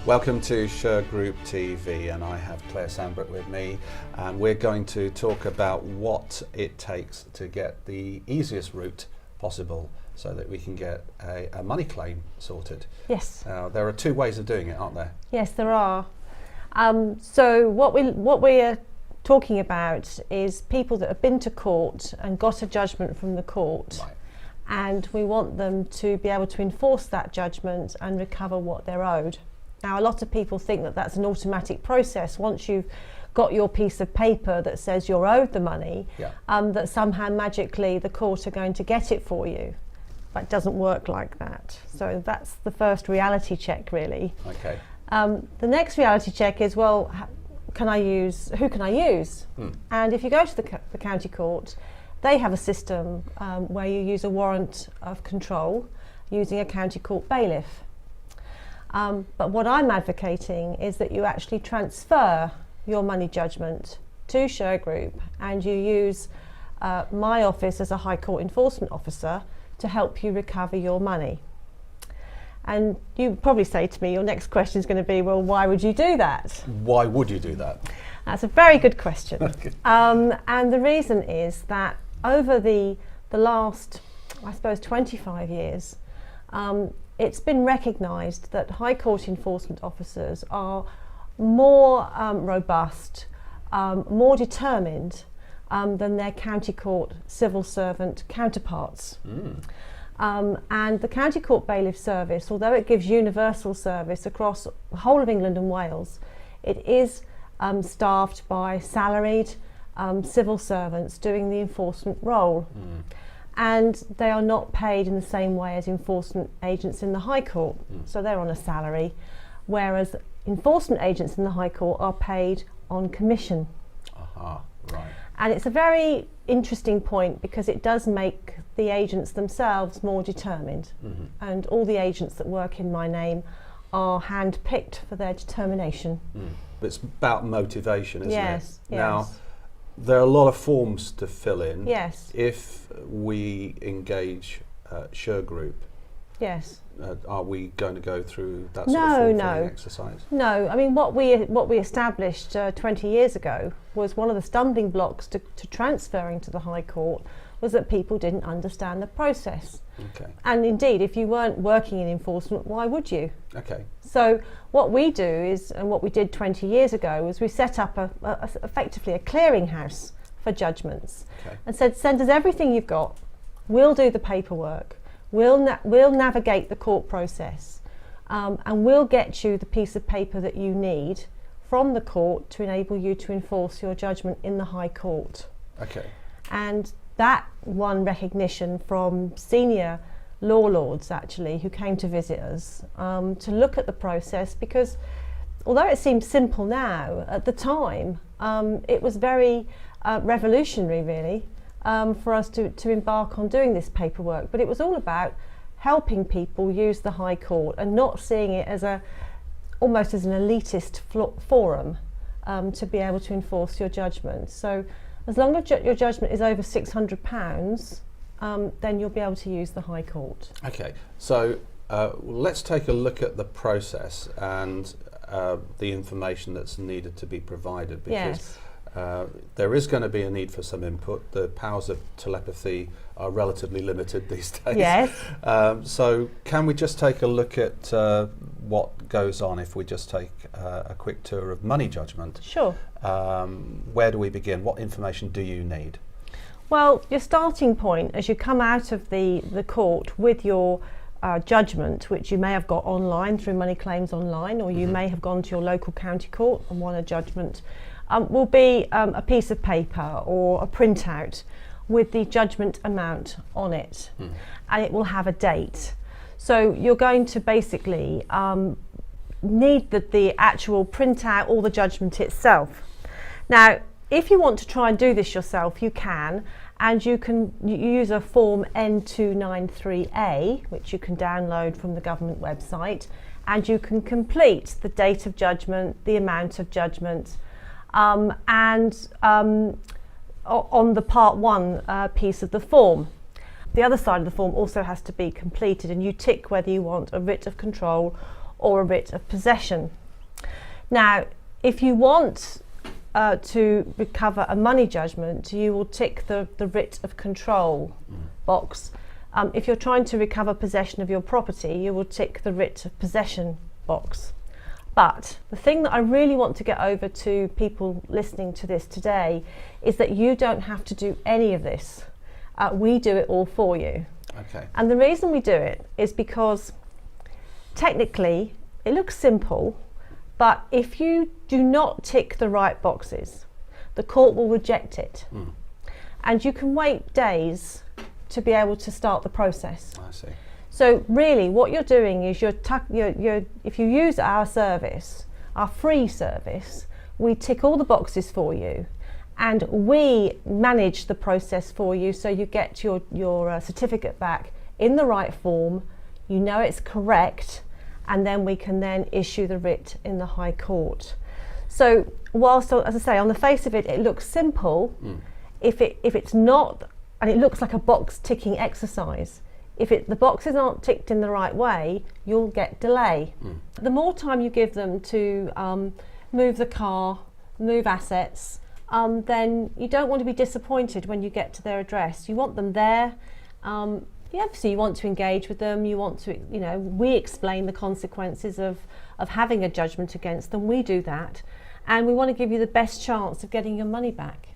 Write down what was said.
Welcome to Shergroup TV, and I have Claire Sandbrook with me, and we're going to talk about what it takes to get the easiest route possible so that we can get a money claim sorted. Yes. There are two ways of doing it, aren't there? Yes, there are. So what we're talking about is people that have been to court and got a judgment from the court. Right. And we want them to be able to enforce that judgment and recover what they're owed. Now, a lot of people think that that's an automatic process. Once you've got your piece of paper that says you're owed the money, that somehow magically the court are going to get it for you. But it doesn't work like that. So that's the first reality check, really. Okay. The next reality check is, well, who can I use? And if you go to the county court, they have a system where you use a warrant of control using a county court bailiff. But what I'm advocating is that you actually transfer your money judgment to Shergroup, and you use my office as a High Court enforcement officer to help you recover your money. And you probably say to me, your next question is going to be, well, why would you do that? Why would you do that? That's a very good question. And the reason is that over the last, I suppose, 25 years, it's been recognised that High Court enforcement officers are more robust, more determined than their county court civil servant counterparts. And the County Court Bailiff service, although it gives universal service across the whole of England and Wales, it is staffed by salaried civil servants doing the enforcement role. And they are not paid in the same way as enforcement agents in the High Court. So they're on a salary, whereas enforcement agents in the High Court are paid on commission. Right. And it's a very interesting point because it does make the agents themselves more determined. And all the agents that work in my name are hand-picked for their determination. It's about motivation, isn't it? Yes. Now, there are a lot of forms to fill in. Yes. If we engage Shergroup, Yes. Are we going to go through that sort of form filling exercise? No. I mean, what we established 20 years ago was one of the stumbling blocks to transferring to the High Court was that people didn't understand the process. Okay. And indeed, if you weren't working in enforcement, why would you? Okay. So what we do is, and what we did 20 years ago, was we set up effectively a clearinghouse for judgments, and said, send us everything you've got, we'll do the paperwork, we'll navigate the court process, and we'll get you the piece of paper that you need from the court to enable you to enforce your judgment in the High Court. Okay. And that won recognition from senior law lords, actually, who came to visit us to look at the process, because although it seems simple now, at the time it was very revolutionary, really, for us to embark on doing this paperwork. But it was all about helping people use the High Court and not seeing it as almost as an elitist forum to be able to enforce your judgment. So as long as your judgment is over £600, then you'll be able to use the High Court. Okay, so let's take a look at the process and the information that's needed to be provided, because there is going to be a need for some input. The powers of telepathy are relatively limited these days. Yes. So can we just take a look at what goes on if we just take a quick tour of money judgment? Sure. Where do we begin? What information do you need? Well, your starting point as you come out of the court with your judgment, which you may have got online through Money Claims Online, or you may have gone to your local county court and won a judgment, will be a piece of paper or a printout with the judgment amount on it, and it will have a date. So you're going to basically need the actual printout or the judgment itself. Now, if you want to try and do this yourself, you can, and you use a form N293A, which you can download from the government website, and you can complete the date of judgment, the amount of judgment, and on the part 1 piece of the form. The other side of the form also has to be completed, and you tick whether you want a writ of control or a writ of possession. Now, if you want to recover a money judgment, you will tick the writ of control box. If you're trying to recover possession of your property, you will tick the writ of possession box. But the thing that I really want to get over to people listening to this today is that you don't have to do any of this. We do it all for you. Okay. And the reason we do it is because technically it looks simple, but if you do not tick the right boxes, the court will reject it. And you can wait days to be able to start the process. I see. So really what you're doing is if you use our service, our free service, we tick all the boxes for you and we manage the process for you, so you get your certificate back in the right form, you know it's correct, and then we can then issue the writ in the High Court. So whilst, as I say, on the face of it, it looks simple, if it's not, and it looks like a box ticking exercise, if the boxes aren't ticked in the right way, you'll get delay. The more time you give them to move the car, move assets, then you don't want to be disappointed when you get to their address. You want them there. Obviously you want to engage with them. You want to, we explain the consequences of having a judgment against them. We do that. And we want to give you the best chance of getting your money back.